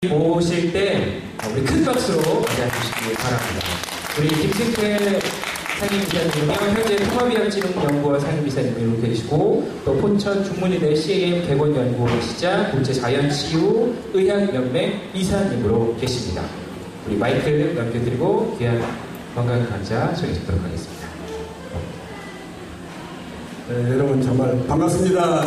모실 때 우리 큰 박수로 맞이해주시기 바랍니다. 우리 김승태 상임이사님은요, 현재 통합의학진흥연구원 상임이사님으로 계시고, 또 포천 중문의대 CAM 개원연구원이시자 국제자연치유의학연맹 이사님으로 계십니다. 우리 마이크 넘겨드리고 귀한 건강 강좌 소개해드리도록 하겠습니다. 네, 여러분 정말 반갑습니다.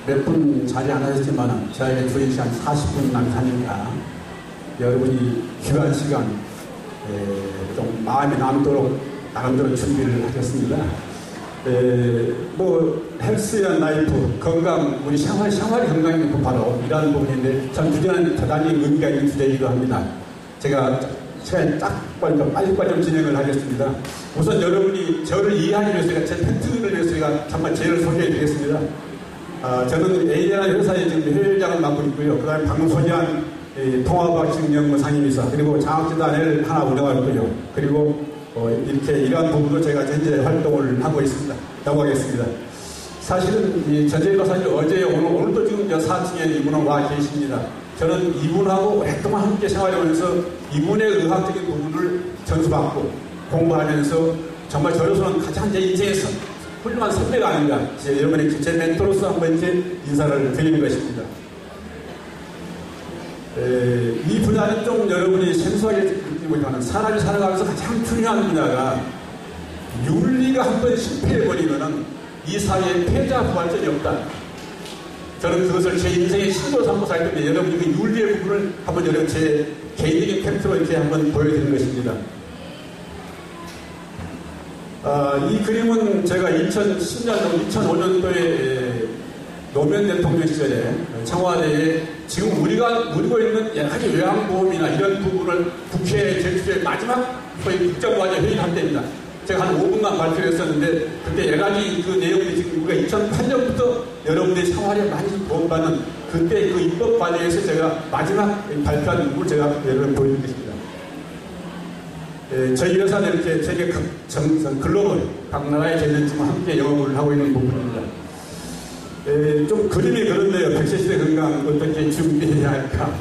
몇 분 자리 안 하셨지만 저에게 주인 시간 40분 남사니까 여러분이 귀한 시간 좀 마음에 남도록 나름대로 준비를 하겠습니다. 헬스 앤 라이프, 건강, 우리 생활이 건강이 바로 이러한 부분인데 전 주제는 대단히 의미가 있는 주제이기도 합니다. 제가 시간이 딱 빨리빨리 좀 진행을 하겠습니다. 우선 여러분이 저를 이해하기 위해서 제 팩트를 위해서 제가 잠깐 제를 소개해 드리겠습니다. 저는 A라는 회사에 지금 회장을 맡고 있고요. 그 다음에 방소년 통합의학진흥연구원 상임이사, 그리고 장학재단을 하나 운영하고 있고요. 그리고 이렇게 이러한 부분도 제가 현재 활동을 하고 있습니다. 넘어가겠습니다. 사실은 이 전재희가 사실 어제 오늘도 지금 4층에 이분은 와 계십니다. 저는 이분하고 오랫동안 함께 생활하면서 이분의 의학적인 부분을 전수받고 공부하면서 정말 저로서는 가장 제 인생에서 훌륭한 선배가 아닌가, 여러분의 제 멘토로서 한번 이제 인사를 드리는 것입니다. 이 분야는 좀 여러분이 생소하게 느끼고 있지만 사람이 살아가면서 가장 중요한 분야가 윤리가 한번 실패해버리면은 이 사회에 패자 부활전이 없다. 저는 그것을 제 인생의 신도로 삼고 살기 때문에 여러분이 그 윤리의 부분을 한번 여러분 제 개인적인 팩트로 이렇게 한번 보여드리는 것입니다. 이 그림은 제가 2010년도, 2005년도에 노무현 대통령 시절에 청와대에 지금 우리가 누리고 있는 여러 가지 요양보험이나 이런 부분을 국회에 제출해 마지막 소위 국정과제 회의를 한 때입니다. 제가 한 5분간 발표를 했었는데 그때 여러 가지 그 내용이 지금 우리가 2008년부터 여러분들의 생활에 많이 도움받는 그때 그 입법 과정에서 제가 마지막 발표한 부분을 제가 여러분 보여드린 것입니다. 저희 회사는 이렇게 세계 글로벌 각 나라의 제년지만 함께 영업을 하고 있는 부분입니다. 좀 그림이 그런데요. 100세 시대 건강 어떻게 준비해야 할까?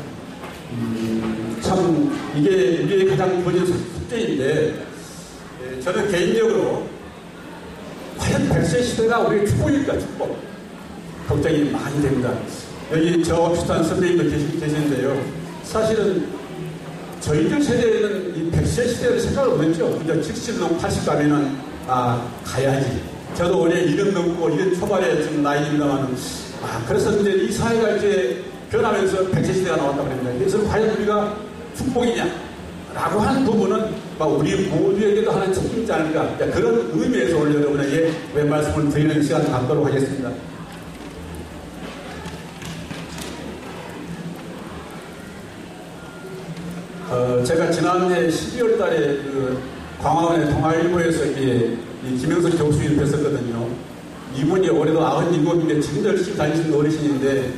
참 이게 우리의 가장 번진 숙제인데 저는 개인적으로 과연 100세 시대가 우리의 축복일까? 축복. 걱정이 많이 됩니다. 여기 저와 비슷한 선배님들 계시는데요. 사실은 저희들 세대에는 이 100세 시대를 생각을 못했죠. 그저 70 넘고 80 가면은 가야지. 저도 올해 70 넘고 70 초반에 지금 나이입니다만 그래서 이제 이 사회가 이제 변하면서 100세 시대가 나왔다고 합니다. 그래서 과연 우리가 축복이냐 라고 하는 부분은 우리 모두에게도 하는 책임이지 않을까, 그런 의미에서 오늘 여러분에게 왜 말씀을 드리는 시간 갖도록 하겠습니다. 제가 지난해 12월 달에 그 광화문의 통화일보에서 이 김영석 교수님 뵀었거든요. 이분이 올해도 97인데 지금 열심히 다니시는 어르신인데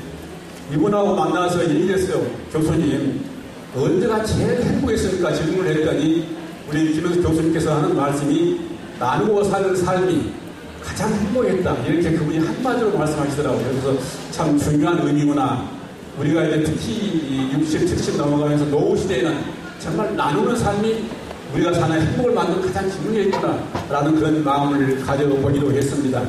이분하고 만나서 얘기했어요. 교수님, 언제가 제일 행복했습니까? 질문을 했더니 우리 김영석 교수님께서 하는 말씀이 나누고 사는 삶이 가장 행복했다. 이렇게 그분이 한마디로 말씀하시더라고요. 그래서 참 중요한 의미구나. 우리가 이제 특히 60, 70 넘어가면서 노후 시대에는 정말 나누는 삶이 우리가 사는 행복을 만드는 가장 중요했구나 라는 그런 마음을 가져보기로 했습니다.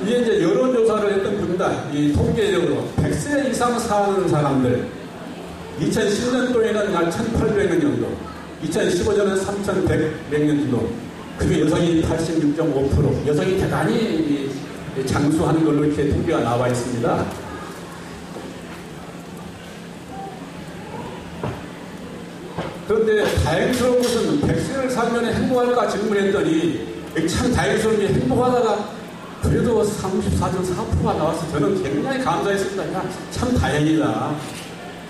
이게 이제 여론조사를 했던 겁니다. 이 통계적으로 100세 이상 사는 사람들 2010년도에는 약 1800명 정도, 2015년에는 3100명 정도, 그리고 여성이 86.5%, 여성이 대단히 장수하는 걸로 이렇게 통계가 나와 있습니다. 그런데 다행스러운 것은 100세를 살면 행복할까 질문했더니 참 다행스럽게 행복하다가 그래도 34.4%가 나와서 저는 굉장히 감사했습니다. 야, 참 다행이다.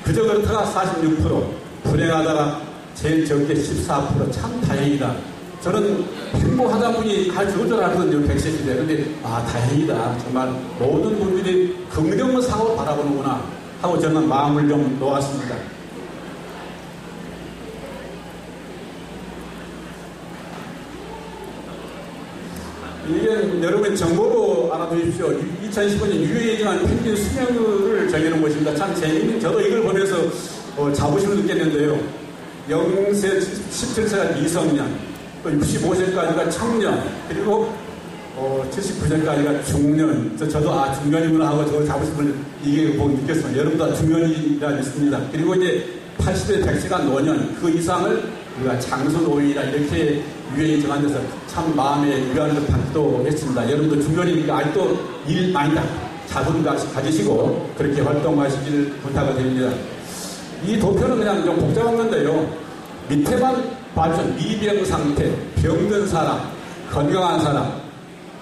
그저 그렇다가 46%, 불행하다가 제일 적게 14%, 참 다행이다. 저는 행복하다 분이 아주 조절하거든요, 100세 시대. 근데, 다행이다. 정말 모든 분들이 긍정의 사고를 바라보는구나 하고 저는 마음을 좀 놓았습니다. 이건 여러분 정보로 알아두십시오. 2015년 유엔이 정한 평균 수명을 정해놓은 것입니다. 참 재미있는, 저도 이걸 보면서 자부심을 느꼈는데요. 0세, 17세가 미성년, 또 65세까지가 청년, 그리고 79세까지가 중년. 저도 중년이구나 하고 저 자부심을 이게 보고 느꼈습니다. 여러분도 다 중년이라 믿습니다. 그리고 이제 80세, 100세가 노년, 그 이상을 우리가 장수노인이라 이렇게 유엔이 정한 데서 참 마음에 위안을 받기도 했습니다. 여러분도 중년이니까 아직도 일 많이 자본 가지시고 그렇게 활동하시길 부탁을 드립니다. 이 도표는 그냥 좀 복잡한 건데요. 밑에만 봐주면 미병 상태, 병든 사람, 건강한 사람.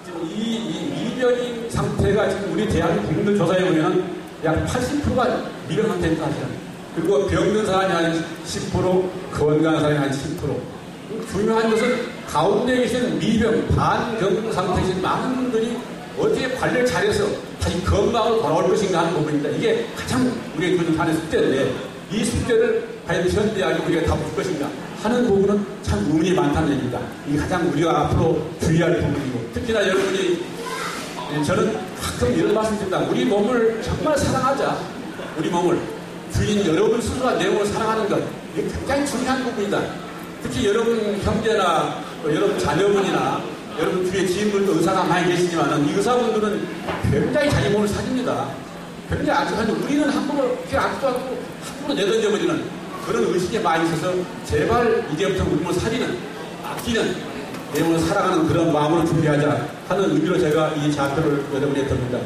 지금 이 미병인 상태가 지금 우리 대한민국 국민들 조사에 보면 약 80%가 미병 상태에 하시는. 그리고 병든 사람이 한 10%, 건강한 사람이 한 10%. 중요한 것은 가운데 계신 미병, 반병 상태에 계신 많은 분들이 어떻게 관리를 잘해서 다시 건강으로 돌아올 것인가 하는 부분입니다. 이게 가장 우리의 하는 숙제인데 이 숙제를 과연 현대하게 우리가 다 볼 것인가 하는 부분은 참 의문이 많다는 얘기입니다. 이게 가장 우리가 앞으로 주의할 부분이고 특히나 여러분이 저는 가끔 이런 말씀드립니다. 우리 몸을 정말 사랑하자. 우리 몸을 주인 여러분 스스로가 내 몸을 사랑하는 것 이게 굉장히 중요한 부분이다. 특히 여러분 형제나 여러분 자녀분이나 여러분 주위에 지인분도 의사가 많이 계시지만 이 의사분들은 굉장히 자기 몸을 사줍니다. 굉장히 아직까지 우리는 함부로 이렇게 아직도 않고 함부로 내던져버리는 그런 의식이 많이 있어서 제발 이제부터 우리 몸을 살리는 아끼는 내 몸을 사랑하는 그런 마음으로 준비하자 하는 의미로 제가 이 좌표를 여러분에게 듭니다.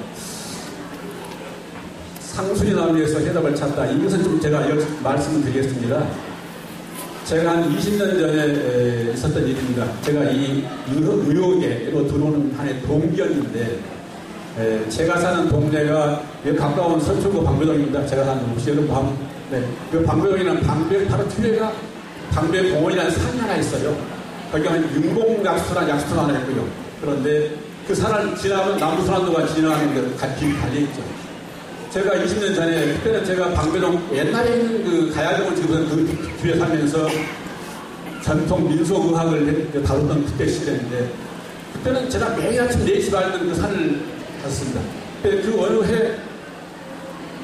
상순이 나오기 위해서 해답을 찾다. 이것은 좀 제가 말씀을 드리겠습니다. 제가 한 20년 전에 있었던 일입니다. 제가 이 의료계로 들어오는 한해 동기였는데 제가 사는 동네가 가까운 서초구 방배동입니다. 제가 사는 혹시 여러분 그 방배동에는 바로 뒤에가 방배공원이라는 산이 하나 있어요. 거기가 윤공약수라는 약수터가 하나 있고요. 그런데 그 산을 지나면 남부순환도가 지나가는 게 길이 달려있죠. 제가 20년 전에 그때는 제가 방배동 옛날에 있는 그 가야금을 지금 그 뒤에 살면서 전통 민속의학을 다뤘던 그때 시절인데 그때는 제가 매일 아침 4시 반에 그 산을 갔습니다. 그 어느 해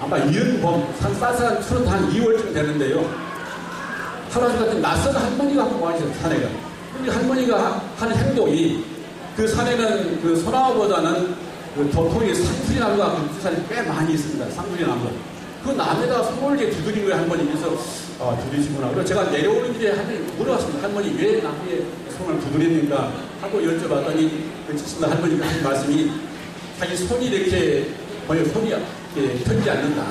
아마 이른봄 쌀쌀한 추운 한 2월쯤 되는데요. 하루아침 같은 낯선 할머니가 한번 와주셨어요. 산에가. 근데 할머니가 하는 행동이 그 산에는 그 소나무보다는 그 도통이 상수리 나무가 그 산에 꽤 많이 있습니다. 상수리 나무가. 그 나무에다가 손을 이렇게 두드린 거예요. 할머니께서 두드리시구나. 그래서 제가 내려오는 길에 물어봤습니다. 할머니 왜 나무에 손을 두드립니까? 하고 여쭤봤더니 그 친구가 할머니가 하신 말씀이 자기 손이 이렇게 손이 이렇게 펴지 않는다.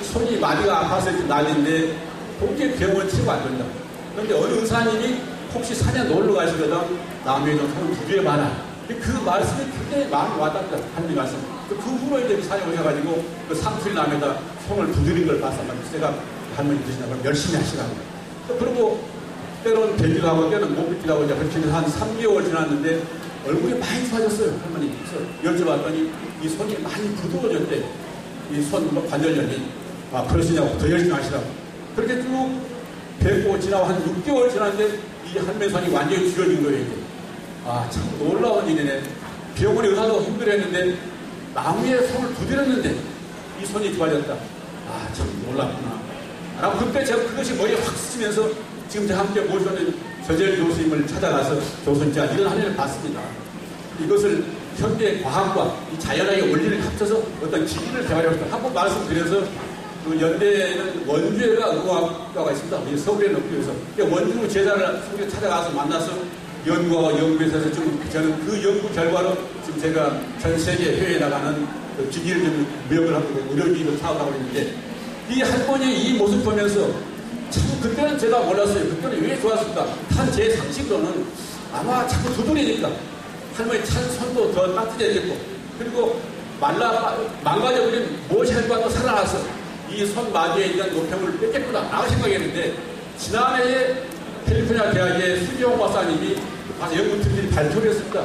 손이 마디가 아파서 이렇게 난리인데 도저히 병원 치고 안 된다. 그런데 어느 의사님이 혹시 산에 놀러 가시거든 나무에 좀 손을 두드려봐라. 그 말씀이 굉장히 마음이 와닿다. 할머니 말씀. 그 후로 이제 산에 오셔가지고 그 상수리 나무에다 손을 두드린 걸 봤단 말이에요. 제가 할머니 드시나 열심히 하시라고. 그리고 때로는 뵙기도 하고 때로는 못 뵙기도 하고 이제 그렇게 한 3개월 지났는데 얼굴이 많이 좋아졌어요. 할머니. 그래서 여쭤봤더니 이 손이 많이 부드러워졌대. 이 손 관절염이. 그러시냐고 더 열심히 하시라고. 그렇게 쭉 뵙고 지나고 한 6개월 지났는데 이 할머니 손이 완전히 줄어진 거예요. 이제. 참 놀라운 일이네. 병원의 의사도 힘들어했는데 나무에 손을 두드렸는데 이 손이 좋아졌다. 참 놀랍구나. 라고 그때 제가 그것이 머리에 확 스치면서 지금 제가 함께 모셔는 저재일 교수님을 찾아가서 교수님 제가 이런 한 해를 봤습니다. 이것을 현대 과학과 이 자연의 원리를 합쳐서 어떤 기기를 개발하고 싶다. 한번 말씀드려서 그 연대에는 원주회가 의과학과가 있습니다. 서울에 놓기 위해서 원주 제자를 찾아가서 만나서 연구하고 연구해서 지금 저는 그 연구 결과로 지금 제가 전 세계 해외에 나가는 그 기기를 좀 무역을 하고 의료기기를 사업을 하고 있는데 이 할머니의 이 모습 보면서 참 그때는 제가 몰랐어요. 그때는 왜 좋았을까? 한 제 상식으로는 아마 자꾸 두드리니까 할머니 찬 손도 더 따뜻해졌고 그리고 망가져버린 무엇이 할까도 살아나서 이 손 마디에 있는 노평을 뺏겠구나 라고 생각했는데 지난해에 캘리포니아 대학의 수지용 박사님이 가서 연구팀들이 발표를 했습니다.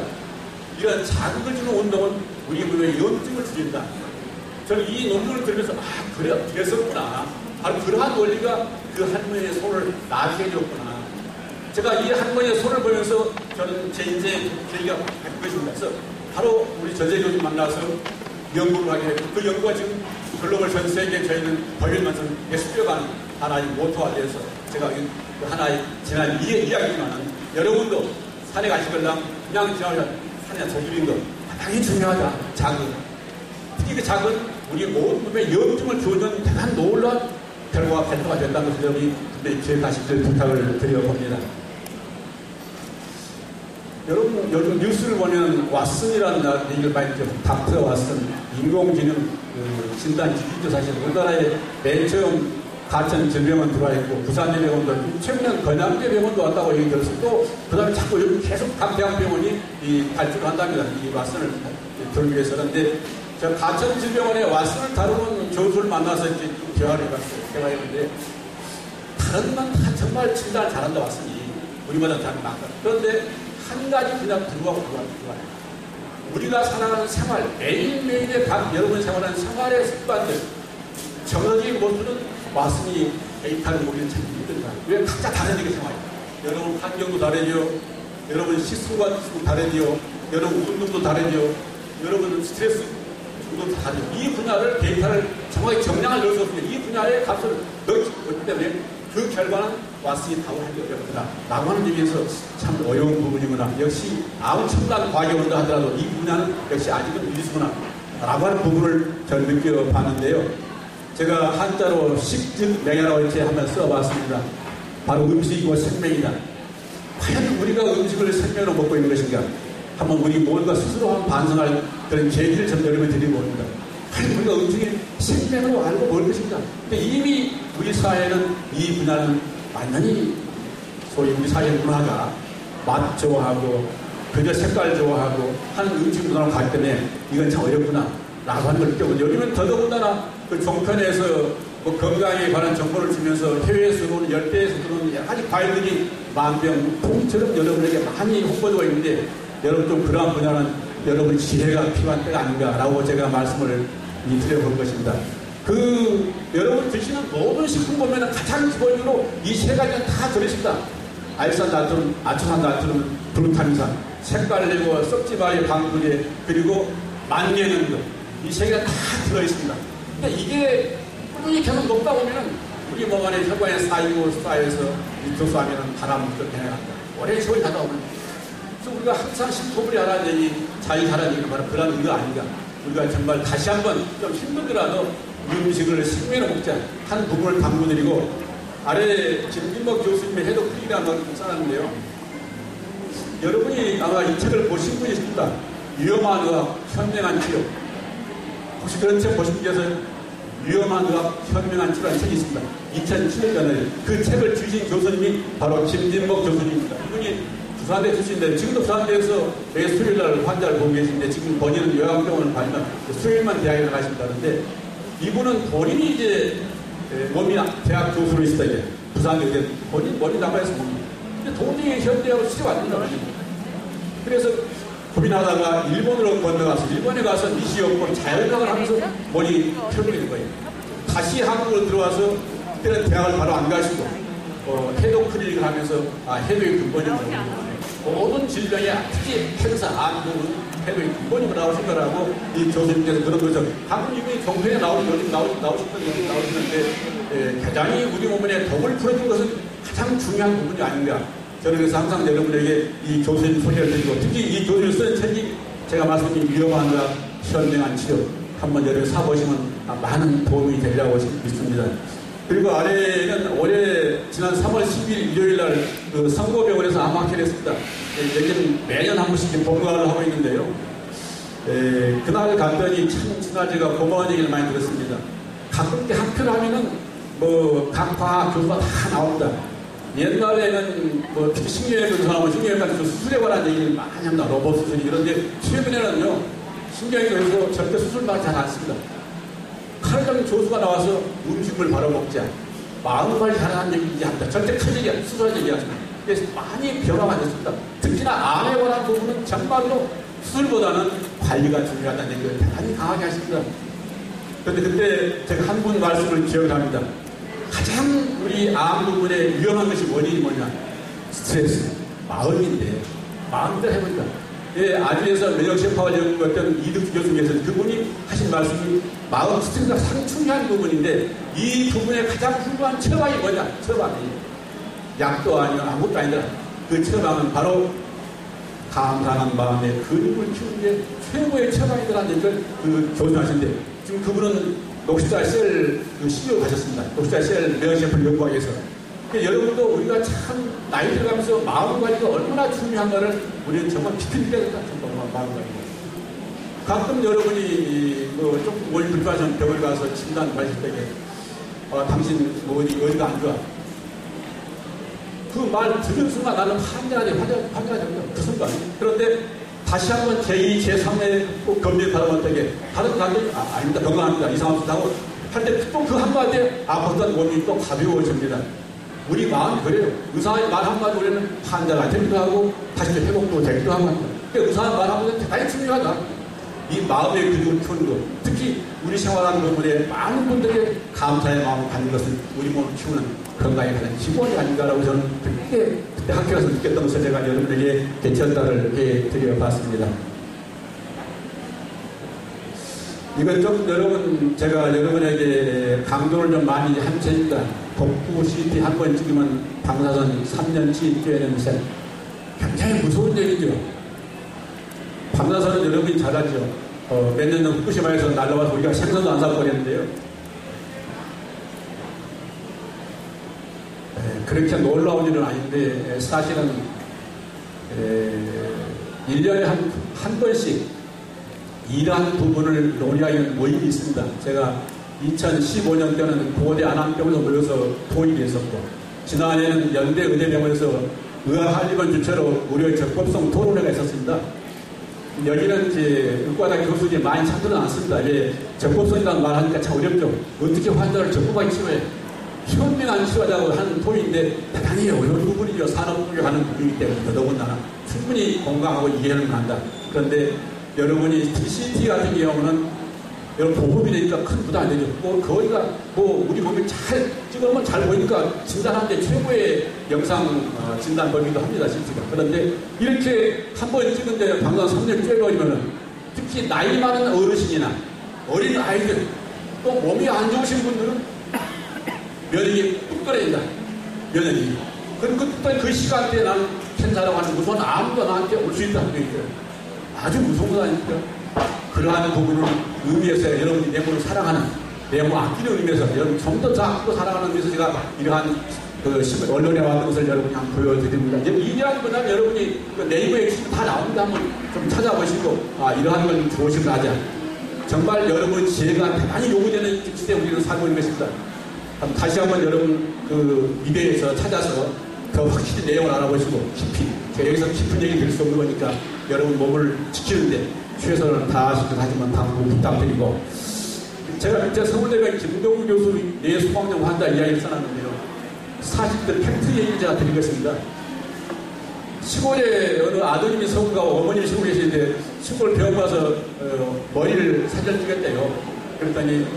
이런 자극을 주는 운동은 우리 몸에 염증을 줄인다. 저는 이 논문을 들으면서 그랬었구나. 바로 그러한 원리가 그 할머니의 손을 나게 해줬구나. 제가 이 할머니의 손을 보면서 저는 제 인생의 계기가 바뀐 것입니다. 그래서 바로 우리 전세 교수 만나서 연구를 하게 되고 그 연구가 지금 글로벌 전 세계에 저희는 벌일만큼 예수교가는 하나의 모토가 되어서 제가 그 하나의 지난 이야기지만은 여러분도 산에 가시걸랑 그냥 지나가면 산에 저주린 거 당연히 중요하다. 작은 특히 그 작은 우리 모든 몸에 염증을 주어주는 대단한 놀라운 결과가 발표가 된다는 것을 여러분이 분명히 기억하시길 부탁을 드려봅니다. 여러분 요즘 뉴스를 보면 왓슨이라는 얘기를 많이 듣죠. 닥터 왓슨 인공지능 진단 기기죠. 사실 우리나라에 맨 처음 가천질병원 들어와 있고 부산대병원도 최근에 건양대병원도 왔다고 얘기 들었어요. 또 그 다음에 자꾸 여기 계속 각 대학병원이 발주를 한답니다. 이 왓슨을 들기 위해서는. 근데 제가 가천질병원에 왓슨을 다루는 교수를 만나서 이제 대화를 해봤어요. 대화했는데 다른 건 다 정말 진단을 잘한다 왓슨이 우리보다 잘 나가. 그런데 한 가지 그냥 들어가고 들어가요. 우리가 살아가는 생활, 매일매일의 여러분이 생활하는 생활의 습관들, 정서적인 모습은 왓슨이 데이터를 보기는 참 힘들다. 왜 각자 다른 얘기 생활해요. 여러분 환경도 다르죠. 여러분 식습관도 다르죠. 여러분 운동도 다르죠. 여러분 스트레스 정도도 다르죠. 이 분야를 데이터를 정확히 정량을 넣을 수 없는데 이 분야의 값을 넣기 때문에 그 결과는 왓슨이 답을 하기 어렵구나 라고 하는 얘기에서 참 어려운 부분이구나. 역시 아무 첨단 과학이 온다 하더라도 이 분야는 역시 아직은 미지수구나 라고 하는 부분을 저는 느껴봤는데요. 제가 한자로 식즉명이라고 이렇게 하면서 써봤습니다. 바로 음식이고 생명이다. 과연 우리가 음식을 생명으로 먹고 있는 것인가? 한번 우리 모두가 스스로 한번 반성할 그런 계기를 좀 여러분이 드리고 옵니다. 과연 우리가 음식이 생명으로 알고 먹을 것인가? 근데 이미 우리 사회는 이 분야는 완전히 소위 우리 사회 문화가 맛 좋아하고 그저 색깔 좋아하고 하는 음식 문화로 가기 때문에 이건 참 어렵구나 라고 하는 걸 느껴보죠. 요즘은 더더군다나 그 종편에서 뭐 건강에 관한 정보를 주면서 해외에서 들어오는 열대에서 들어오는 여러 가지 과일들이 만병통처럼 여러분에게 많이 홍보되고 있는데 여러분 좀 그러한 분야는 여러분 지혜가 필요한 때가 아닌가라고 제가 말씀을 드려볼 것입니다. 여러분 드시는 모든 식품 보면 가장 기본적으로 이 세 가지는 다 들으십니다. 알산 나트륨, 아초산 나트륨, 글루타민산, 색깔 내고 썩지 말의 방부제 그리고 만개는 이 세 개가 다 들어있습니다. 근데 이게 꾸준히 계속 먹다 보면은 우리 몸 안에 혈관에 쌓여서 교수하면은 바람부터 변해갑니다. 오랜 세월이 가다 보면. 그래서 우리가 항상 식품을 하라는 얘기, 잘 하라는 얘기는 바로 그런 의도 아닌가. 우리가 정말 다시 한번 좀 힘들더라도 음식을 생명으로 먹자 하는 부분을 당부드리고 아래 김진목 교수님의 해독 필기라는 걸 써놨는데요. 여러분이 아마 이 책을 보신 분이 있습니다. 위험한 의학, 현명한 치료. 혹시 그런 책 보신 분께서 위험한 의학, 현명한 치료라는 책이 있습니다. 2007년에 그 책을 주신 교수님이 바로 김진목 교수님입니다. 이분이 부산대 출신인데 지금도 부산대에서 매 수요일날 환자를 보고 계신데 지금 본인은 요양병원을 다니면 수요일만 대학에 나가신다는데 이분은 본인이 이제 몸이 대학 교수로 있었다 이제 부산대 이제 본인 머리 나가서 봅니다. 근데 도저히 현대하고 치료가 안 된다고 합니다. 그래서 고민하다가 일본으로 건너가서 일본에 가서 미시여권 자연학을 하면서 머리 펴버리는 거예요. 다시 한국으로 들어와서 그때는 대학을 바로 안 가시고 해독 클리닉을 하면서 해독의 근본이라고 모든 질병의 특히 캔서, 암 등은 해독의 근본이라고 생각하고 이 교수님께서 그런 거죠. 가끔 이분이 종편에 나오시는데 가장이 우리 몸에 독을 풀어준 것은 가장 중요한 부분이 아닌가. 저는 그래서 항상 여러분에게 이 교수님 소개를 드리고 특히 이 교수님 쓰는 책이 제가 말씀드린 위험한 의학, 현명한 치료 한번 여러분 사보시면 많은 도움이 되리라고 믿습니다. 그리고 아래는 올해 지난 3월 10일 일요일날 그 성모병원에서 암학회를 했습니다. 여기는 매년 한 번씩 봉과를 하고 있는데요. 그날 갔더니 참 지난 제가 고마운 얘기를 많이 들었습니다. 가끔 이렇게 학회를 하면은 각 과학 교수가 다 나옵니다. 옛날에는 특히 신경외과 교수하고 신경외과 수술에 관한 얘기를 많이 합니다. 로봇 수술 이런데 최근에는요 신경외과에서 절대 수술 말 잘 안 씁니다. 칼장 교수가 나와서 음식을 바로 먹자. 마음 관리 잘하는 얘기 합니다. 절대 큰 얘기, 수술한 얘기 하십니다. 그래서 많이 변화가 됐습니다. 특히나 암에 관한 부분은 정말로 수술보다는 관리가 중요하다는 얘기를 대단히 강하게 하십니다. 그런데 그때 제가 한 분 말씀을 기억합니다. 가장 우리 암 부분에 위험한 것이 원인이 뭐냐? 스트레스, 마음인데 마음대로 해보니까. 예, 아주에서 면역시험파가 연구했던 이득 교수님께서 그분이 하신 말씀이 마음 스트레스가 상당히 중요한 부분인데 이 부분의 가장 훌륭한 처방이 뭐냐? 처방이. 약도 아니고 아무것도 아니라 그 처방은 바로 감사한 마음에 근육을 키우는 게 최고의 처방이라는 얘기를 그 교수하시는데 지금 그분은 녹시자셀 그 CEO 가셨습니다. 녹시자셀 면역시험을 연구하기 위해서. 여러분도 우리가 참 나이 들어가면서 마음관리가 얼마나 중요한가를 우리는 정말 깊이 깨닫다. 마음관리. 가끔 여러분이 좀 몸이 불편하시면 병을 가서 진단 받으실 때에 당신 뭐 어디가 안 좋아. 그 말 들은 순간 나는 환자가 됩니다. 그 순간. 그런데 다시 한번 제2, 제3의 검진 받아볼 때에 다른 사람들이 아닙니다. 건강합니다. 이상 없다고 할 때 또 그 한마디에 아팠던 몸이 또 가벼워집니다. 우리 마음이 그래요. 의사의 말 한마디 우리는 환자가 되기도 하고 다시 회복도 되기도 하고 그러니까 의사의 말 한마디는 대단히 중요하다. 이 마음의 근육을 키우는 것, 특히 우리 생활하는 부분에 많은 분들의 감사의 마음을 갖는 것은 우리 몸을 키우는 건강의 가장 기본이 아닌가라고 저는 그때 학교 가서 느꼈던 것을 제가 여러분에게 전달을 해드려봤습니다. 이건 좀 여러분, 제가 여러분에게 강조를 좀 많이 한 채입니다. 복부 CT 한 번 찍으면 방사선 3년치 뛰어내는 셈. 굉장히 무서운 얘기죠. 방사선은 여러분이 잘 알죠. 몇 년 전 후쿠시마에서 날라와서 우리가 생선도 안 사버렸는데요. 그렇게 놀라운 일은 아닌데, 사실은, 1년에 한 번씩 이러한 부분을 논의하는 모임이 있습니다. 제가 2015년 때는 고대 안암병원에서 모여서 토의를 했었고, 지난해에는 연대 의대병원에서 의학한리본 주최로 무료의 적법성 토론회가 있었습니다. 여기는 이제 의과대 교수들이 많이 참여는 않습니다. 이제 적법성이라는 말 하니까 참 어렵죠. 어떻게 환자를 적법하게 치료해? 현명한 치료하자고 하는 토의인데 대단히 어려운 부분이죠. 산업국에 하는 부분이기 때문에 더더군다나 충분히 공감하고 이해는 한다. 그런데 여러분이 CT 같은 경우는 여러분 보험이 되니까 큰 부담 안 되죠. 거기가 우리 몸이 잘 찍으면 잘 보이니까 진단하는데 최고의 영상 진단 범위도 합니다. CT가. 그런데 이렇게 한 번 찍은데 방사선 3년 쬐버리면은 특히 나이 많은 어르신이나 어린 아이들 또 몸이 안 좋으신 분들은 면역이 뚝 떨어진다. 면역이. 그럼 그 시간대에 나는 캔사라고 하는 무서운 암도 나한테 올 수 있다. 아주 무서운 거 아닙니까? 그러한 부분을 의미해서 여러분이 내 몸을 사랑하는, 내 몸을 아끼는 의미에서 여러분 좀 더 작고 사랑하는 의미에서 제가 이러한 언론에 왔던 것을 여러분이 한번 보여드립니다. 이제 이러한 거는 여러분이 네이버에 다 나옵니다. 한번 좀 찾아보시고, 이러한 건 좋으시면 하자. 정말 여러분 지혜가 대단히 요구되는 시대에 우리는 살고 있는 것입니다. 다시 한번 여러분 미디어에서 찾아서 더 확실히 내용을 알아보시고 깊이, 제가 여기서 깊은 얘기 드릴 수 없는 거니까 여러분 몸을 지키는데 최선을 다하시도록 하지만 당부 부탁드리고, 제가 밑에 서울대병원 김동우 교수 내 소방용 환자 이야기를 써놨는데요. 사실들 팩트 얘기를 제가 드리겠습니다. 시골에 어느 아드님이 서울 가고 어머님이 시골에 계시는데 시골 병원 가서 머리를 사진 찍었대요. 그랬더니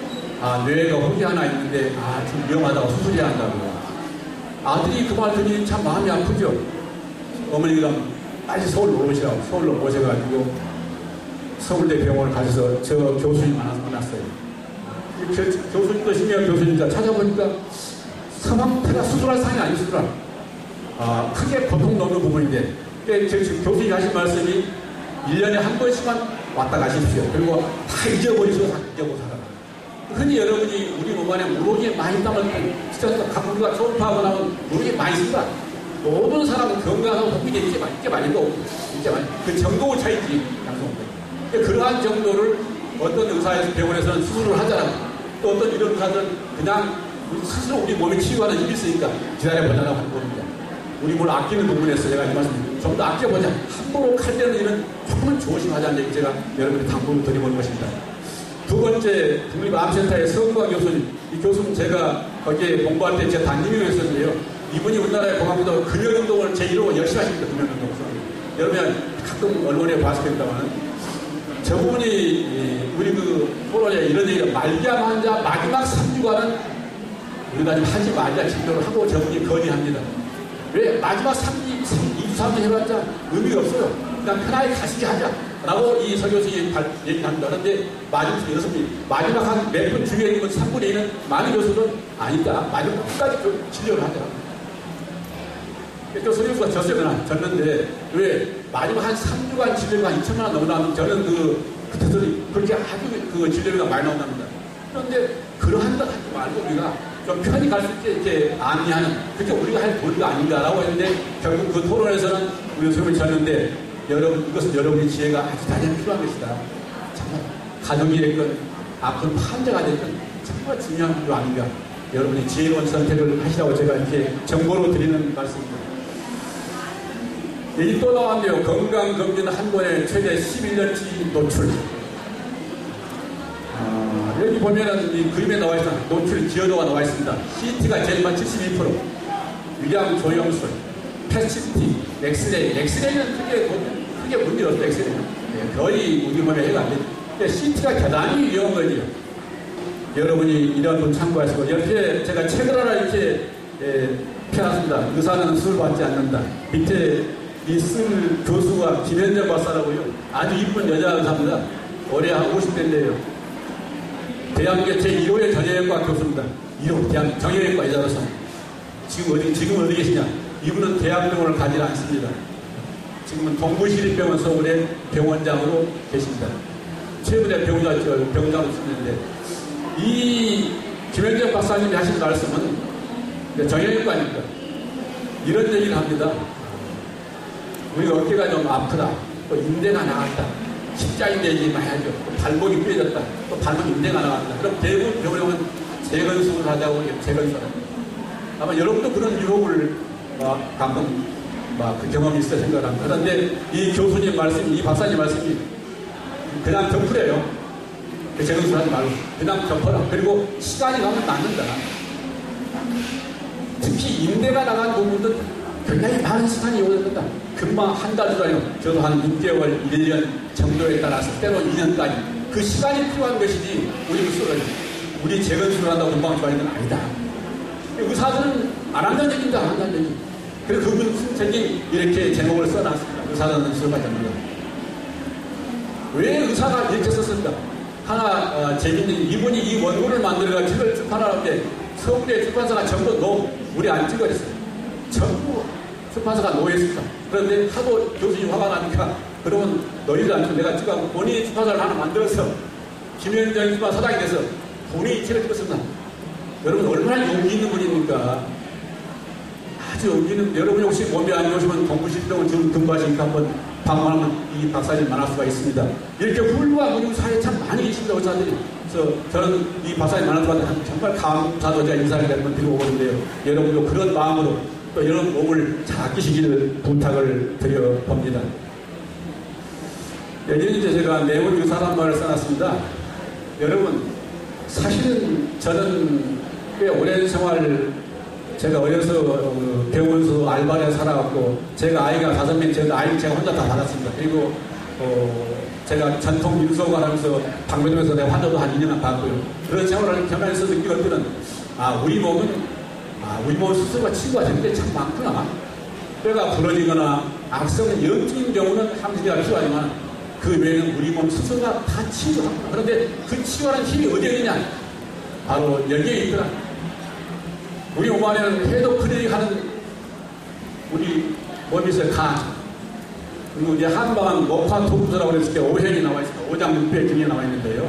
뇌가 혹이 하나 있는데 좀 위험하다고 수술해야 한다고. 아들이 그 말 듣니 참 마음이 아프죠. 어머니가 빨리 서울로 오시라고 서울로 모셔가지고 서울대 병원을 가셔서 저 교수님 만났어요. 교수님도 신명 교수님이자 찾아보니까 상황태가 수술할 상이 아니 수술할. 크게 고통 넘는 부분인데 지금 교수님이 하신 말씀이 1년에 한 번씩만 왔다 가십시오. 그리고 다 잊어버리시고 다 잊어보고 살아라. 흔히 여러분이 우리 몸 안에 무록이 많이 있다면 진짜 우리가 초음파하고 나면 무록이 많이 있습니다. 모든 사람은 건강하고 복귀돼 있게 많이도 있게 많이. 그 정도의 차이지 양성입니다. 그러한 정도를 어떤 의사에서 병원에서는 수술을 하잖아요. 또 어떤 이런 의사들은 그냥 스스로 우리 몸에 치유하는 힘이 있으니까 기다려보자라고 하는 겁니다. 우리 몸을 아끼는 부분에서 제가 이 말씀 좀 더 아껴보자. 함부로 칼대는 일은 조금은 조심하자는 얘기 제가 여러분께 당부를 드리는 것입니다. 두 번째, 국립암센터의 서은광 교수님. 이 교수는 제가 거기에 공부할 때 제 담임이었었는데요. 이분이 우리나라의 공항부도 근력운동을 제1호 열심히 하십니다. 근력운동. 여러분 가끔 언론에 봤을 겁니다만 저분이 우리 토론에 이런 얘기가 말기암 환자 마지막 3주간은 우리가 좀 하지 말자 진도를 하고 저분이 건의합니다. 왜 마지막 2주 3주 해봤자 의미가 없어요. 그냥 편하게 가시게 하자. 라고 이 설교수님이 얘기를 합니다. 그런데 마지막 한 몇 분 중에 있는 3분의 1은 많은 교수는 아니다. 마지막 끝까지 좀 진료를 하자. 또 설교수가 졌는데 왜 마지막 한 3주간 진료가 2천만 원 넘어나면 저는 그때도 그렇게 아주 그 진료가 많이 나온답니다. 그런데 그러한 것 하지 말고 우리가 좀 편히 갈 수 있게 이렇게 안내하는 그게 우리가 할 도리가 아닌가라고 했는데 결국 그 토론에서는 우리 수업을 쳤는데 이것은 여러분의 지혜가 아주 다양히 필요한 것이다. 정말 가족이 됐건 아픈 환자가 됐건 정말 중요한 필요 아닌가. 여러분이 지혜로운 선택을 하시라고 제가 이렇게 정보로 드리는 말씀입니다. 여기 또 나왔네요. 건강검진 한 번에 최대 11년치 노출. 여기 보면은 이 그림에 나와 있는 노출 기여도가 나와 있습니다. CT가 제일 많이 72%, 위장 조영술, 패시티, 엑스레이는 크게 문제 없어요. 엑스레이는 거의 우리 몸에 해가 안 돼요. CT가 대단히 위험한 거죠. 여러분이 이런 분 참고하시고 옆에 제가 책을 하나 이렇게 펴놨습니다. 의사는 수술 받지 않는다. 밑에 이 쓸 교수가 김현정 박사라고요. 아주 이쁜 여자 의사입니다. 올해 한 50대인데요. 대한민국 제1호의 정형외과 교수입니다. 1호 대한민국 정형외과 의사로서 지금 어디 계시냐? 이분은 대학병원을 가지 않습니다. 지금은 동부시립병원 서울의 병원장으로 계십니다. 최근에 병원장으로 쓰는데 이 김현정 박사님이 하신 말씀은 정형외과니까 이런 얘기를 합니다. 우리가 어깨가 좀 아프다. 또 인대가 나갔다. 십자인대 얘기 많이 하죠. 또 발목이 부러졌다. 또 발목 인대가 나갔다. 그럼 대부분 병원은 재건수를 하자고 재건수를 합니다. 아마 여러분도 그런 유혹을 가끔 그 경험이 있을 생각합니다. 그런데 이 교수님 말씀, 이 박사님 말씀이 그냥 덮으래요. 재건수를 하지 말고 그냥 덮어라. 그리고 시간이 가면 낫는다. 특히 인대가 나간 부분은 굉장히 많은 시간이 오는다. 금방 한 달, 두 달이요. 저도 한 6개월, 1년 정도에 따라서 때로 2년까지 그 시간이 필요한 것이지 우리 재건수를 한다고 금방 좋아하는 건 아니다. 의사들은 안 한다는 얘기입니다. 안 한다는 얘기. 그래서 그분 선생님 이렇게 제목을 써놨습니다. 의사들은 수업하지 않는다. 왜 의사가 이렇게 썼습니까? 하나 재밌는 이분이 이 원고를 만들어가 책을 출판하는데 서울의 출판사가 전부 우리 안 찍어냈어요. 전부 출판사가 노예했습니다. 그런데 하도 교수님 화가 나니까 그러면 너희들 않고 내가 찍어갖고 본인이 출판사를 하나 만들어서 김현정 출판 사장이 돼서 본인이 책을 찍었습니다. 여러분 얼마나 용기 있는 분입니까? 아주 용기 있는 여러분이 혹시 몸이 안 좋으시면 동부시병원 지금 근무하시니까 한번 방문하면 이 박사님 만날 수가 있습니다. 이렇게 훌륭한 분이 사회에 참 많이 계십니다. 의사들이. 그래서 저는 이 박사님 만날 때마다 정말 감사도 제가 인사를 한번 드리고 오는데요. 여러분도 그런 마음으로 또 이런 몸을 잘 아끼시기를 부탁을 드려봅니다. 여기는 이제 제가 내용 유사한 말을 써놨습니다. 여러분, 사실은 저는 꽤 오랜 생활, 제가 어려서 병원에서 알바를 살아왔고, 제가 아이가 5명, 제가 혼자 다 받았습니다. 그리고, 제가 전통 민속을 하면서 방배동에서 내가 환자도 한 2년 받았고요. 그런 생활을 경험해서 느낀 것들은, 우리 몸은 스스로가 친구가 되는데 참 많구나. 뼈가 부러지거나 악성은 영적인 경우는 항생제가 필요하지만 그 외에는 우리 몸 스스로가 다 치유하구나. 그런데 그 치유하는 힘이 어디에 있냐? 바로 여기에 있더라. 우리 몸 안에는 해독 클리닉 하는 우리 몸이 있어요. 간. 그리고 이제 한방은 모파토프스라고 그랬을 때 5행이 나와 있습니다. 5장 6배 등에 나와 있는데요.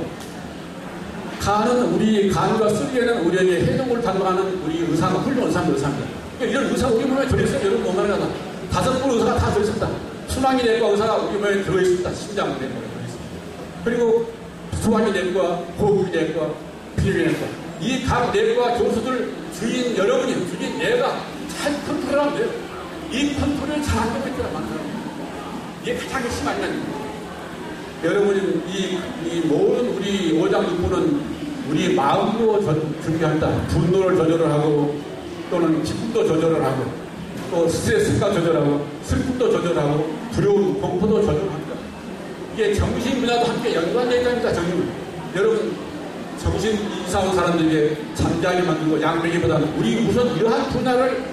간은 우리 간과 쓰기에는 우리에게 해독을 담당하는 우리 의사가 훌륭한 의사입니다. 그러니까 이런 의사가 우리 몸에 들어있어요. 여러분 몸 안에 가다 5분 의사가 다 들어있습니다. 순환이 내과 의사가 우리 몸에 들어있습니다. 심장 내과에 들어있습니다. 그리고 소화기 내과, 호흡기 내과, 피부 내과. 이 각 내과 교수들 주인 여러분이 주인 내가 잘 컨트롤하면 돼요. 이 컨트롤을 잘 안 되고 있더라 많아요. 이게 가장 심한 건 여러분이 이 모든 우리 5장 6부는 우리 마음도 준비한다. 분노를 조절을 하고 또는 기쁨도 조절을 하고 또 스트레스가 조절하고 슬픔도 조절하고 두려움, 공포도 조절합니다. 이게 정신 분야도 함께 연관되어 있답니다. 여러분 정신 이상한 사람들에게 잠자게 만들고 약 먹이보다는 우리 우선 이러한 분야를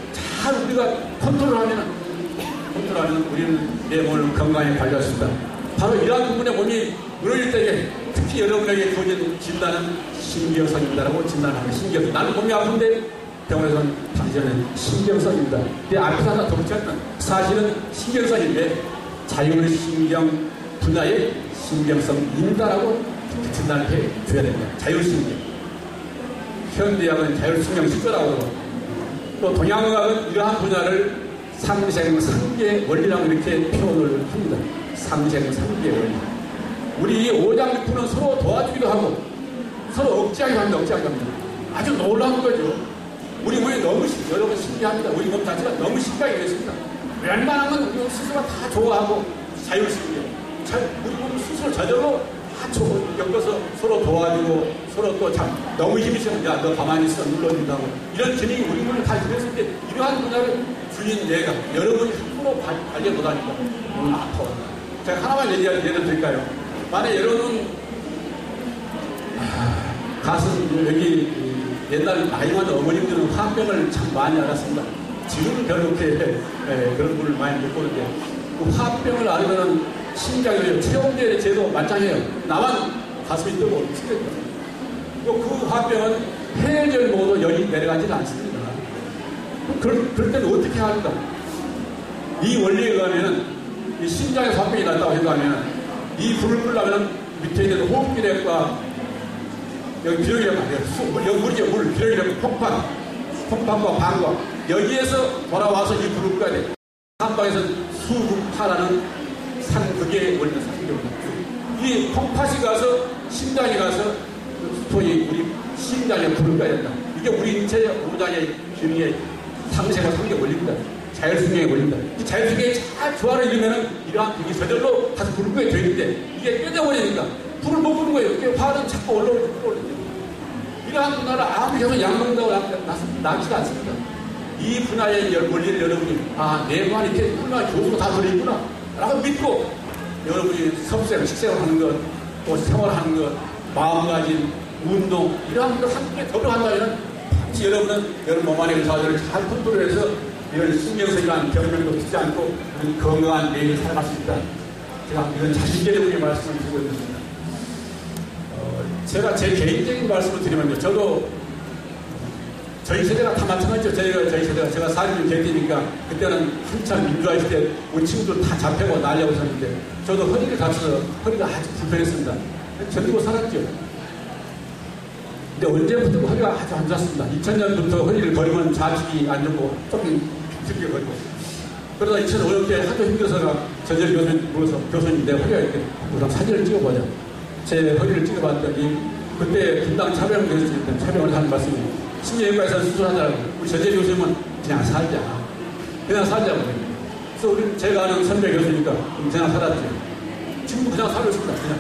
잘 우리가 컨트롤하면 우리는 내 몸을 건강에 관리할 수 있다. 바로 이러한 부분에 몸이 무너질 때 특히 여러분에게 주어진 진단은 신경성입니다라고 진단하는 신경성. 나는 몸이 아픈데 병원에서는 당신은 신경성입니다. 내 앞에서 하나 더 붙였는 사실은 신경성인데 자율신경 분야의 신경성입니다라고 진단을 해줘야 됩니다. 자율신경. 현대의학은 자율신경식도라고 그러고 또 동양의학은 이러한 분야를 상생상계 원리라고 이렇게 표현을 합니다. 상생상계 원리. 우리 오장육부는 서로 도와주기도 하고 서로 억제하기도 합니다. 억제하기도 합니다. 아주 놀라운 거죠. 우리 몸이 너무 여러분 신기합니다. 우리 몸 자체가 너무 신기하게 되었습니다. 웬만하면 우리 몸 스스로가 다 좋아하고 자율신경. 우리 몸 스스로 저절로 다 겪어서 서로 도와주고 서로 또 참 너무 힘이 세면 야 너 가만히 있어 눌러준다고 이런 기능이 우리 몸을 다 들였을 때 이러한 분야를 주인 내가 여러분이 함부로 관리 못하니까 아파. 제가 하나만 예를 드릴까요? 만약 여러분 가슴 여기 옛날 나이 많은 어머님들은 화병을 참 많이 앓았습니다. 지금은 별로 그렇게 그런 분을 많이 못 보는데 그 화병을 앓으면 심장이 체온계 제도 만장해요. 나만 가슴이 뜨고 죽겠다. 그 화병은 폐혈 먹어도 열이 내려가지는 않습니다. 그럴 때는 어떻게 합니까? 이 원리에 의하면 이 심장에 화병이 났다고 생각하면 이 불을 끄려면 밑에 있는 호흡기력과 여기 비령이라고 해요. 여기 물이죠. 물. 비령이라고 폭탄과 방광. 여기에서 돌아와서 이 불을 꺼야 돼. 한방에서 수국파라는 그게 원리는 상경입니다. 이 폭팥이 가서 심장에 가서 소위 우리 심장에 불을 꺼야 된다. 이게 우리 인체의 오장의 기능의 상세가 상경 원리입니다. 자율신경의 원리입니다. 이 자율신경이 잘 조화를 이루면은 이러한 불이 저절로 다시 불을 끄게 되는데 이게 끄져버리니까 불을 못 끄는 거예요. 이게 화는 자꾸 올라오죠. 이러한 분야를 아무리 해서 약 먹는다고 낫지가 않습니다. 이 분야의 원리를 여러분이 내 말 이렇게 훌륭한 교수가 다 들어있구나 라고 믿고 여러분이 섭생, 식생을 하는 것, 또 생활하는 것, 마음가짐, 운동 이러한 것을 함께 더불어한다면 반드시 여러분은 여러분 몸 안의 자세를 잘 컨트롤해서 이런 신경성이라는 병명도 듣지 않고 건강한 내일을 살아갈 수 있다. 제가 이런 자신있게 여러분이 말씀을 드리고 있습니다. 제가 제 개인적인 말씀을 드리면요. 저도 저희 세대가 다 마찬가지죠. 저희 세대가 제가 40년 개띠니까 그때는 한참 민주화 시대 때 우리 친구들 다 잡혀고 날려고 있었는데 저도 허리를 다쳐서 허리가 아주 불편했습니다. 견디고 살았죠. 근데 언제부터 허리가 아주 안 좋았습니다. 2000년부터 허리를 거리면 좌측이 안 좋고 조금 비틀게 거리고 그러다 2005년에 하도 힘들어서가 전절 교수님 불러서 교수님 내 허리가 이렇게 그럼 사진을 찍어보자. 제 허리를 찍어봤더니 그때 분당 차병 교수님 때 차병을 하는 말씀이 심리외과에서 수술하자고 우리 전재 교수님은 그냥 살자. 그래서 우리 제가 아는 선배 교수니까 그냥 살았죠. 지금도 그냥 살고 있습니다. 그냥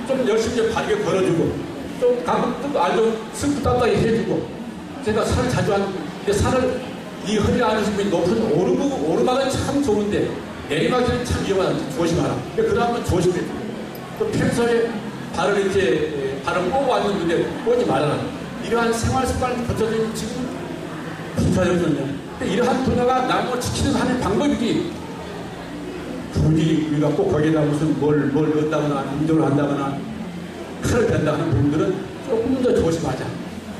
좀 열심히 바르게 걸어주고 좀 가끔 아주 승부 따뜻하게 해주고 제가 살을 자주 하는데 살을 이 허리 안에서 높은 오르막은 참 좋은데 내리막은 참 위험하다. 조심하라. 그 다음은 조심해. 또 평소에 발을 이렇게 발을 꼬고 앉는데 꼬지 말아라. 이러한 생활 습관을 붙여주는 지금 비슷하거든요. 근데 이러한 분야가 나무 지키는 하는 방법이지. 굳이 우리가 꼭 거기에다 무슨 뭘 넣었다거나 인조를 한다거나 칼을 댄다 하는 분들은 조금 더 조심하자.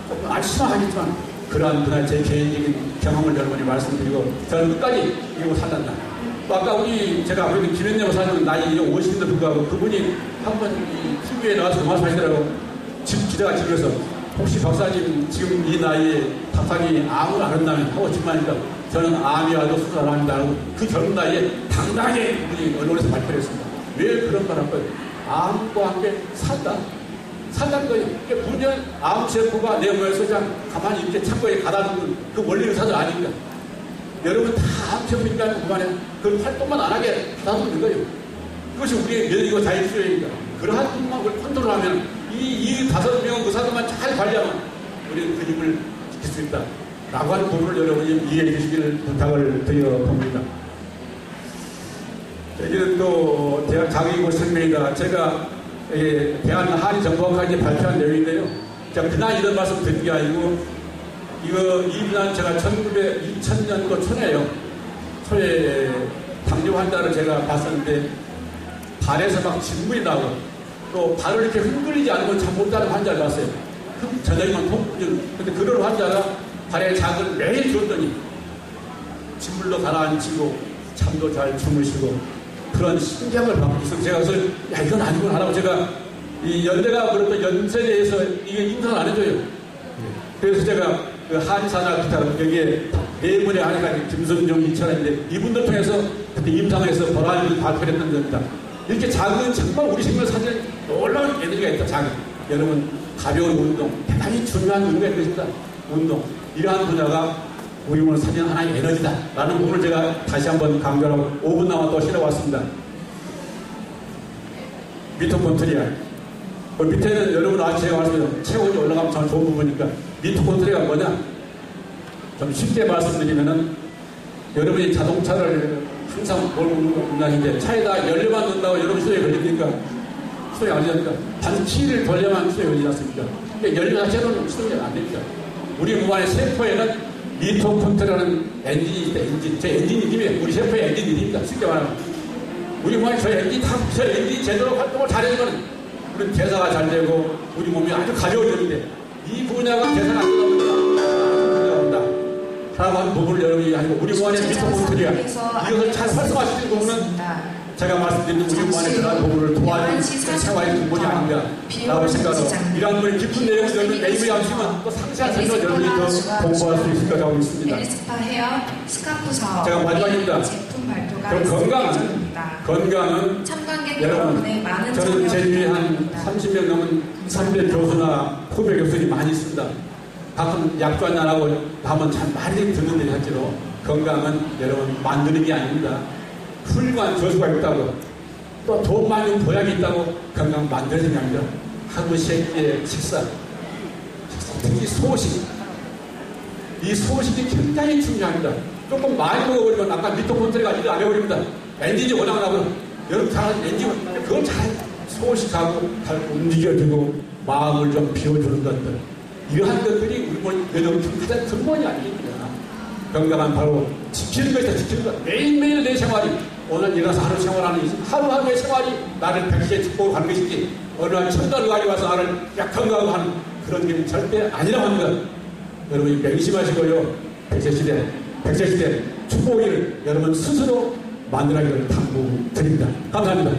조금 아주 심하겠지만 그러한 분야의 제 개인적인 경험을 여러분이 말씀드리고 저는 끝까지 이러고 살란다. 또 아까 제가 우리 김현영 사장님 나이 50인데 불구하고 그분이 한번 이 TV에 나와서 말씀하시더라고. 기자가 질문해서 혹시 박사님 지금 이 나이에 답상이 암을 앓았다면 하고 질문하니까 저는 암이 와도 수술 안 합니다 하고 그 젊은 나이에 당당하게 그분이 언론에서 발표를 했습니다. 왜 그런 말 할 거예요? 암과 함께 산다는 거예요. 그러니까 분명 암세포가 내 몸에서 그냥 가만히 이렇게 창고에 가다 두는 그 원리를 사실 아니까 여러분 다 암세포니까 그만해. 그 활동만 안 하게 가다두는 거예요. 그것이 우리의 면역이고 자율주의니까 그러한 것만 컨트롤하면 이 5명 의사들만 잘 관리하면 우리는 그 힘을 지킬 수 있다. 라고 하는 부분을 여러분이 이해해 주시기를 부탁을 드려봅니다. 여기는 또 대학 장애인고 생명이다. 제가 대한 한의정보학회에 발표한 내용인데요. 제가 그냥 이런 말씀 드린 게 아니고 이 분야는 제가 2000년도 초에 당뇨 환자를 제가 봤었는데 발에서 막 진물이 나고 또 발을 이렇게 흔들리지 않고 잠 못 자는 환자를 봤어요. 저녁에만 통증. 근데 그런 환자가 발에 작을 매일 줬더니 진물로 가라앉히고 잠도 잘 주무시고 그런 신경을 받고 있어서 제가 그래서 야 이건 아니구나 하라고 제가 이 연대가 그렇고 연세대에서 이게 임상을 안 해줘요. 그래서 제가 그 한의사나 기타 여기에 네 분의 한의사 김선종 이철인데 이분들 통해서 그때 임상에서 보라를 발표했던 겁니다. 이렇게 작은 정말 우리 생명 사실 놀라운 에너지가 있다. 작은 여러분 가벼운 운동 대단히 중요한 의미가 있습니다. 운동 이러한 분야가 우리 오늘 사진 하나의 에너지다 라는 부분을 제가 다시 한번 강조하고 5분 남아 또 실어왔습니다. 미토콘트리아 밑에는 여러분 아직 제가 말씀드린 체온이 올라가면 참 좋은 부분이니까 미토콘트리아가 뭐냐 좀 쉽게 말씀드리면은 여러분이 자동차를 항상 몰고 운전하는데 차에다 연료만 넣는다고 여러분 수도에 걸리니까 수도에 안 걸리니까 단 키를 돌려만 수도에 걸리지 않습니까? 그러니까 연료 자체로는 수도에 안 됩니다. 우리 몸 안의 세포에는 미토콘트리아라는 엔진이 있다. 제 엔진이 이름이 우리 세포의 엔진이 이름입니다. 쉽게 말하면 우리 몸 안에 저 엔진이 제대로 활동을 잘해주면 우리 대사가 잘 되고 우리 몸이 아주 가벼워지는데 이 분야가 대사가 안 되다 라고 하는 부분을 여러분이 아니고 우리 몸 안에 미토콘트리아 이것을 잘 활성화시키는 부분은 제가 말씀드린 우리 몸 안에 그런 부분을 도와주는 생활의 근본이 아닌가 라고 생각하고 이러한 분의 깊은 내용을 여러분 네이버에 하시면 또 상세한 설명을 여러분이 더 공부할 수 있을 거라고 믿습니다. 제가 마지막입니다. 그럼 건강은 여러분 저는 제 주위에 한 30명 넘은 선배 교수나 후배 교수들이 많이 있습니다. 가끔 약도 한잔 하고 하면 참 많이 듣는 일이 실제로 건강은 여러분 만드는 게 아닙니다. 훌륭한 교수가 있다고 또 돈 많이 보약이 있다고 건강 만들어지는 게 아니라 하루 세 끼의 식사 특히 소식 이 소식이 굉장히 중요합니다. 조금 많이 먹어버리면 아까 미토콘트리아가 일을 안 해버립니다. 엔진이 워낙 나고 여러분 잘 엔진 그걸 잘 소식하고 잘 움직여주고 마음을 좀 비워주는 것들 이러한 것들이 우리 몸 가장 근본이 아닙니다. 건강한 바로 지키는 것이다. 지키는 것 매일매일 내 생활이 오늘 일어나서 하루 생활하는 하루하루의 생활이 나를 백시의 축복으로 가는 것이지 어느 날 천달 가지 와서 나를 약한가고 하는 그런 길은 절대 아니라고 하는 것 여러분이 명심하시고요. 백세시대 축복을 여러분 스스로 만들어가기를 당부드립니다. 감사합니다.